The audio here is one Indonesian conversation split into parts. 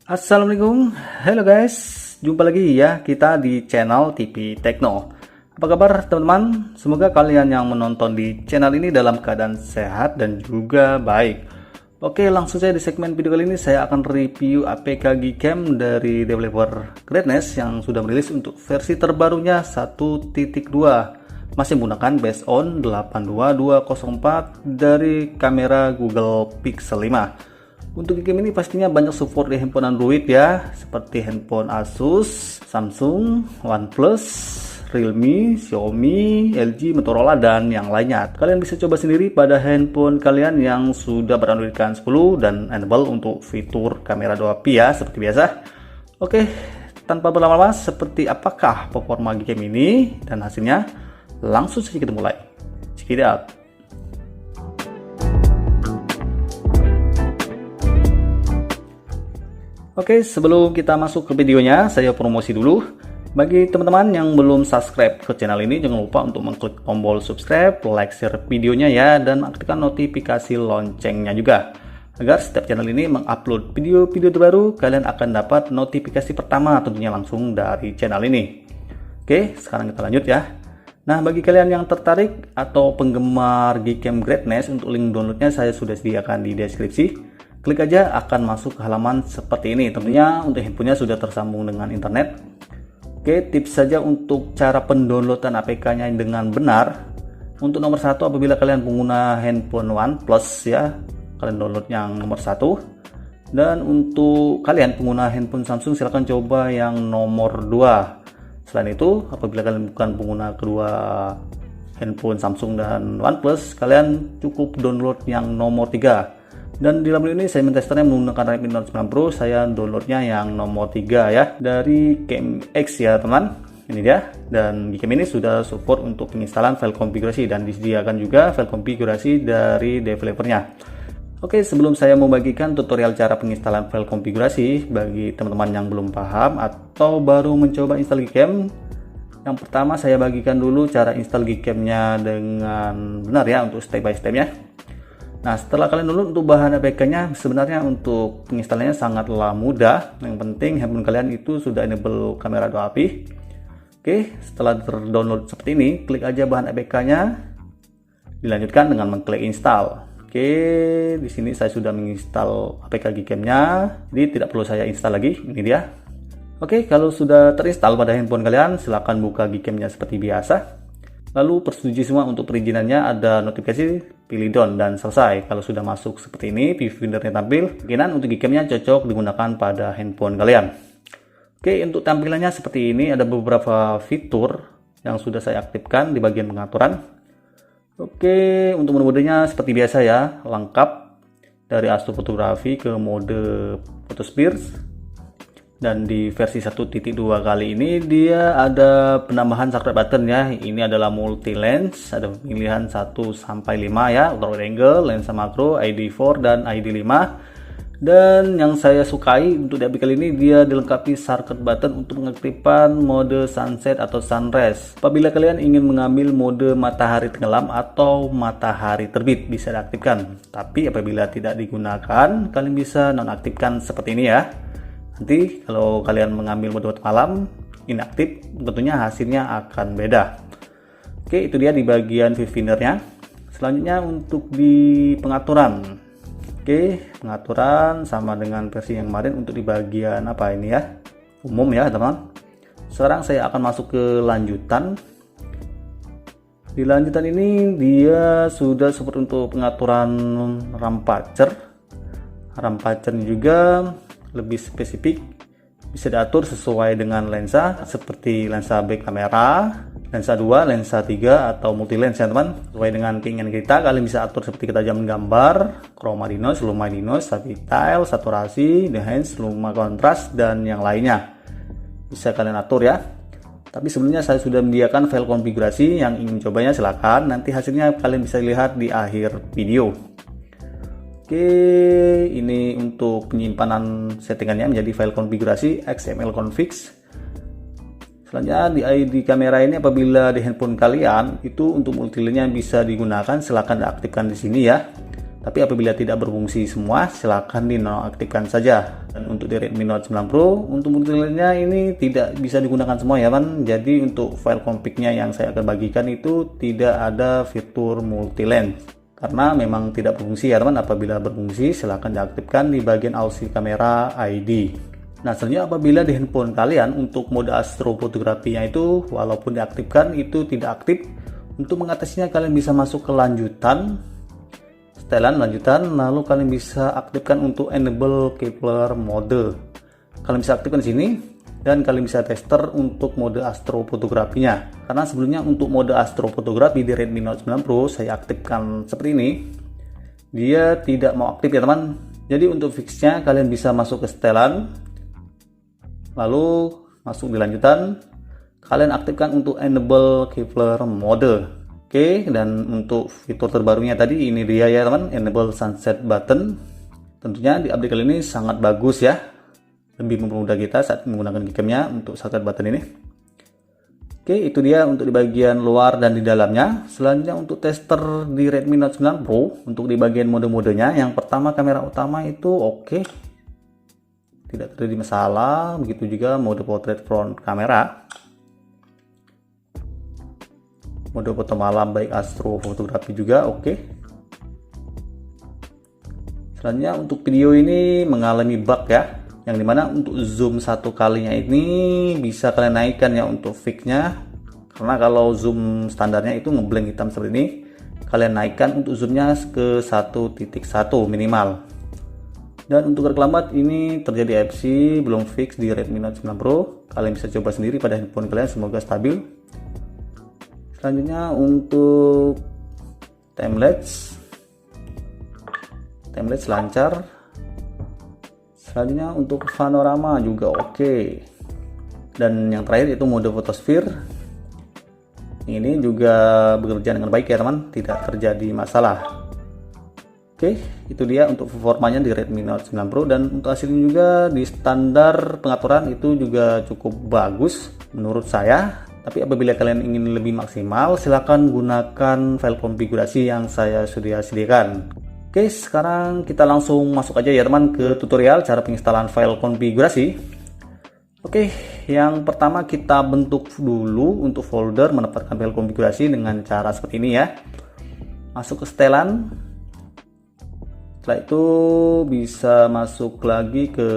Assalamualaikum, halo guys, jumpa lagi ya kita di channel TV Tekno. Apa kabar teman-teman? Semoga kalian yang menonton di channel ini dalam keadaan sehat dan juga baik. Oke, langsung saja di segmen video kali ini saya akan review APK Gcam dari developer Greatness yang sudah merilis untuk versi terbarunya 1.2. Masih menggunakan based on 82204 dari kamera Google Pixel 5. Untuk game ini pastinya banyak support di handphone Android ya, seperti handphone Asus, Samsung, OnePlus, Realme, Xiaomi, LG, Motorola, dan yang lainnya. Kalian bisa coba sendiri pada handphone kalian yang sudah berandroidkan 10 dan enable untuk fitur kamera 2p ya, seperti biasa. Oke, tanpa berlama-lama, seperti apakah performa game ini dan hasilnya? Langsung saja kita mulai. Check it out. Oke, sebelum kita masuk ke videonya, saya promosi dulu. Bagi teman-teman yang belum subscribe ke channel ini, jangan lupa untuk mengklik tombol subscribe, like, share videonya ya, dan aktifkan notifikasi loncengnya juga. Agar setiap channel ini mengupload video-video terbaru, kalian akan dapat notifikasi pertama tentunya langsung dari channel ini. Oke, sekarang kita lanjut ya. Nah, bagi kalian yang tertarik atau penggemar Gcam Greatness, untuk link downloadnya saya sudah sediakan di deskripsi. Klik aja akan masuk ke halaman seperti ini. Tentunya untuk handphonenya sudah tersambung dengan internet. Oke, tips saja untuk cara pendownloadan APK-nya dengan benar. Untuk nomor satu, apabila kalian pengguna handphone OnePlus ya, kalian download yang nomor satu. Dan untuk kalian pengguna handphone Samsung, silahkan coba yang nomor 2. Selain itu, apabila kalian bukan pengguna kedua handphone Samsung dan OnePlus, kalian cukup download yang nomor 3. Dan di dalam video ini saya mentesternya menggunakan Redmi Note 9 Pro. Saya downloadnya yang nomor 3 ya, dari CamX ya teman. Ini dia. Dan di Gcam ini sudah support untuk penginstalan file konfigurasi dan disediakan juga file konfigurasi dari developernya. Oke, sebelum saya membagikan tutorial cara penginstalan file konfigurasi bagi teman-teman yang belum paham atau baru mencoba install Gcam, yang pertama saya bagikan dulu cara install Gcam-nya dengan benar ya, untuk step by step-nya. Nah, setelah kalian download, untuk bahan APK-nya sebenarnya untuk penginstalannya sangatlah mudah. Yang penting handphone kalian itu sudah enable kamera 2API. Oke, setelah terdownload seperti ini, klik aja bahan APK-nya. Dilanjutkan dengan mengklik install. Oke, di sini saya sudah menginstal APK Gcam-nya. Jadi tidak perlu saya install lagi. Ini dia. Oke, kalau sudah terinstall pada handphone kalian, silahkan buka Gcam-nya seperti biasa. Lalu persetujui semua untuk perizinannya, ada notifikasi, pilih done dan selesai. Kalau sudah masuk seperti ini, viewfindernya tampil. Kemungkinan untuk Gcam-nya cocok digunakan pada handphone kalian. Oke, untuk tampilannya seperti ini, ada beberapa fitur yang sudah saya aktifkan di bagian pengaturan. Oke, untuk mode-modenya seperti biasa ya, lengkap dari astrofotografi ke mode photosphere. Dan di versi 1.2 kali ini dia ada penambahan subscribe button ya. Ini adalah multi lens, ada pemilihan 1 sampai 5 ya, ultra wide angle, lensa makro, ID4 dan ID5. Dan yang saya sukai untuk di APK kali ini, dia dilengkapi shortcut button untuk mengaktifkan mode sunset atau sunrise. Apabila kalian ingin mengambil mode matahari tenggelam atau matahari terbit, bisa diaktifkan. Tapi apabila tidak digunakan, kalian bisa nonaktifkan seperti ini ya. Nanti kalau kalian mengambil mode malam inaktif, tentunya hasilnya akan beda. Oke, itu dia di bagian viewfindernya. Selanjutnya untuk di pengaturan. Oke, pengaturan sama dengan versi yang kemarin. Untuk di bagian apa ini ya, umum ya teman. Sekarang saya akan masuk ke lanjutan. Di lanjutan ini dia sudah support untuk pengaturan RAM patcher. RAM patcher juga lebih spesifik, bisa diatur sesuai dengan lensa, seperti lensa back kamera, lensa 2, lensa 3, atau multi lens ya teman. Sesuai dengan keinginan kita, kalian bisa atur seperti ketajaman gambar, chroma denoise, subtitle, saturasi, enhance, luma kontras, dan yang lainnya. Bisa kalian atur ya. Tapi sebelumnya saya sudah menyediakan file konfigurasi, yang ingin cobanya silakan. Nanti hasilnya kalian bisa lihat di akhir video. Oke, ini untuk penyimpanan settingannya menjadi file konfigurasi XML configs. Selanjutnya di ID kamera ini, apabila di handphone kalian itu untuk multi lens-nya bisa digunakan, silahkan diaktifkan di sini ya. Tapi apabila tidak berfungsi semua, silakan dinonaktifkan saja. Dan untuk di Redmi Note 9 Pro, untuk multilensnya ini tidak bisa digunakan semua ya teman. Jadi untuk file config-nya yang saya akan bagikan itu tidak ada fitur multilens. Karena memang tidak berfungsi ya teman. Apabila berfungsi, silakan diaktifkan di bagian AUX kamera ID. Nah, selanjutnya apabila di handphone kalian untuk mode astrofotografinya itu walaupun diaktifkan itu tidak aktif, untuk mengatasinya kalian bisa masuk ke lanjutan, setelan lanjutan, lalu kalian bisa aktifkan untuk enable Kepler mode. Kalian bisa aktifkan di sini dan kalian bisa tester untuk mode astrofotografinya. Karena sebelumnya untuk mode astrofotografi di Redmi Note 9 Pro saya aktifkan seperti ini. Dia tidak mau aktif ya teman. Jadi untuk fixnya kalian bisa masuk ke setelan, lalu masuk di lanjutan, kalian aktifkan untuk enable Kepler mode. Oke, dan untuk fitur terbarunya tadi ini dia ya teman, enable sunset button. Tentunya di update kali ini sangat bagus ya, lebih mempermudah kita saat menggunakan gcam-nya untuk sunset button ini. Oke, itu dia untuk di bagian luar dan di dalamnya. Selanjutnya untuk tester di Redmi Note 9 Pro, untuk di bagian mode-modenya, yang pertama kamera utama itu oke, tidak terjadi masalah. Begitu juga mode portrait front kamera. Mode foto malam baik astrofotografi juga oke. Selanjutnya untuk video ini mengalami bug ya, yang dimana untuk zoom satu kalinya ini bisa kalian naikkan ya untuk fixnya. Karena kalau zoom standarnya itu ngeblank hitam seperti ini, kalian naikkan untuk zoomnya ke 1.1 minimal. Dan untuk terlambat ini terjadi FC belum fix di Redmi Note 9 Pro. Kalian bisa coba sendiri pada handphone kalian, semoga stabil. Selanjutnya untuk timelapse lancar. Selanjutnya untuk panorama juga oke. Dan yang terakhir itu mode photosphere. Ini juga bekerja dengan baik ya teman, tidak terjadi masalah. Oke, itu dia untuk performanya di Redmi Note 9 Pro, dan untuk hasilnya juga di standar pengaturan itu juga cukup bagus menurut saya. Tapi apabila kalian ingin lebih maksimal, silahkan gunakan file konfigurasi yang saya sudah sediakan. Oke, sekarang kita langsung masuk aja ya teman ke tutorial cara penginstalan file konfigurasi. Oke, yang pertama kita bentuk dulu untuk folder menempatkan file konfigurasi dengan cara seperti ini ya. Masuk ke setelan. Setelah itu bisa masuk lagi ke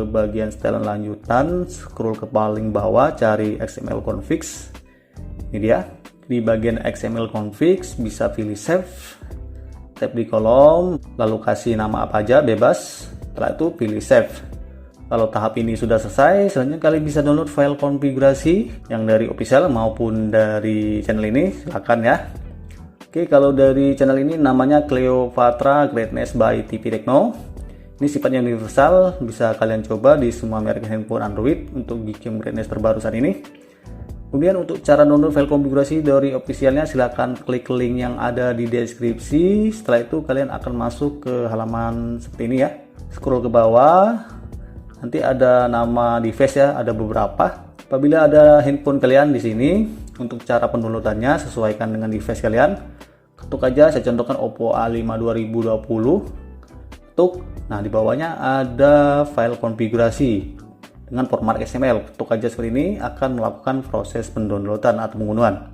bagian setelan lanjutan, scroll ke paling bawah, cari XML configs. Ini dia. Di bagian XML configs bisa pilih save, tap di kolom, lalu kasih nama apa aja bebas. Setelah itu pilih save. Kalau tahap ini sudah selesai, selanjutnya kalian bisa download file konfigurasi yang dari official maupun dari channel ini, silakan ya. Oke, kalau dari channel ini namanya Cleopatra Greatness by TP Tekno. Ini sifatnya universal, bisa kalian coba di semua merek handphone Android untuk gcam Greatness terbaru saat ini. Kemudian untuk cara download file konfigurasi dari officialnya, silahkan klik link yang ada di deskripsi. Setelah itu kalian akan masuk ke halaman seperti ini ya. Scroll ke bawah, nanti ada nama device ya, ada beberapa. Apabila ada handphone kalian di sini, untuk cara pendownloadannya sesuaikan dengan device kalian. Ketuk aja, saya contohkan Oppo A5 2020. Ketuk. Nah, di bawahnya ada file konfigurasi dengan format XML. Ketuk aja seperti ini, akan melakukan proses pendownloadan atau pengunduhan.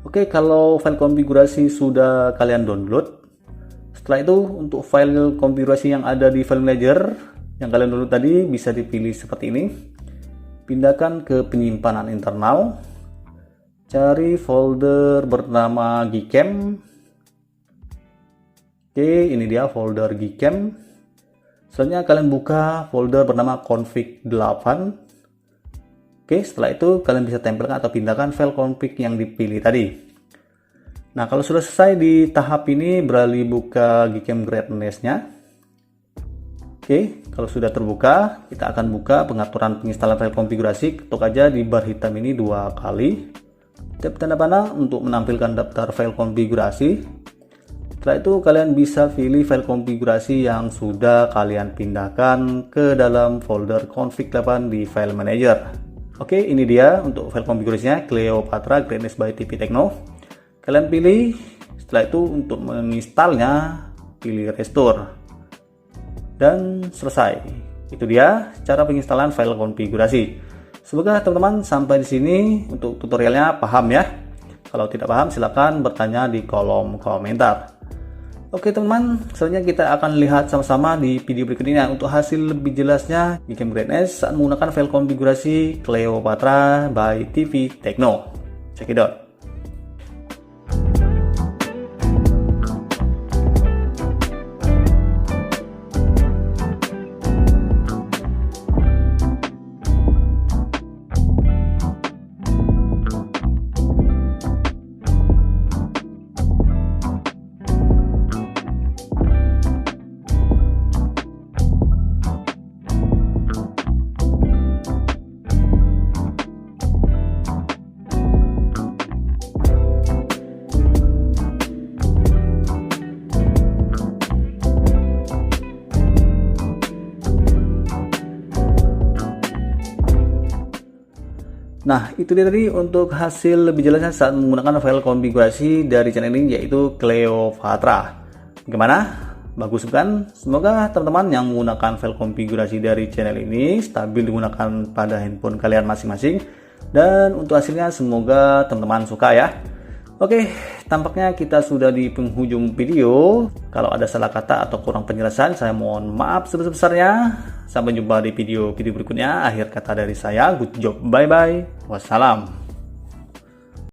Oke, kalau file konfigurasi sudah kalian download, setelah itu untuk file konfigurasi yang ada di file manager yang kalian download tadi bisa dipilih seperti ini. Pindahkan ke penyimpanan internal, cari folder bernama gcam. Oke, ini dia folder gcam. Selanjutnya kalian buka folder bernama config 8. Oke, setelah itu kalian bisa tempelkan atau pindahkan file config yang dipilih tadi. Nah, kalau sudah selesai di tahap ini, beralih buka gcam Greatness-nya. Oke, kalau sudah terbuka, kita akan buka pengaturan penginstalan file konfigurasi. Ketuk aja di bar hitam ini 2 kali. Tap tanda panah untuk menampilkan daftar file konfigurasi. Setelah itu kalian bisa pilih file konfigurasi yang sudah kalian pindahkan ke dalam folder config 8 di file manager. Oke, ini dia untuk file konfigurasinya, Cleopatra Greatness by TP Tekno. Kalian pilih. Setelah itu untuk menginstalnya, pilih restore, dan selesai. Itu dia cara penginstalan file konfigurasi. Semoga teman-teman sampai di sini untuk tutorialnya paham ya. Kalau tidak paham silahkan bertanya di kolom komentar. Oke teman-teman, selanjutnya kita akan lihat sama-sama di video berikutnya untuk hasil lebih jelasnya Gcam GrandS saat menggunakan file konfigurasi Cleopatra by TV Tekno. Check it out. Nah, itu dia tadi untuk hasil lebih jelasnya saat menggunakan file konfigurasi dari channel ini, yaitu Cleopatra. Gimana? Bagus bukan? Semoga teman-teman yang menggunakan file konfigurasi dari channel ini stabil digunakan pada handphone kalian masing-masing. Dan untuk hasilnya semoga teman-teman suka ya. Oke, tampaknya kita sudah di penghujung video. Kalau ada salah kata atau kurang penjelasan, saya mohon maaf sebesar-besarnya. Sampai jumpa di video berikutnya. Akhir kata dari saya, good job, bye-bye. Wassalam.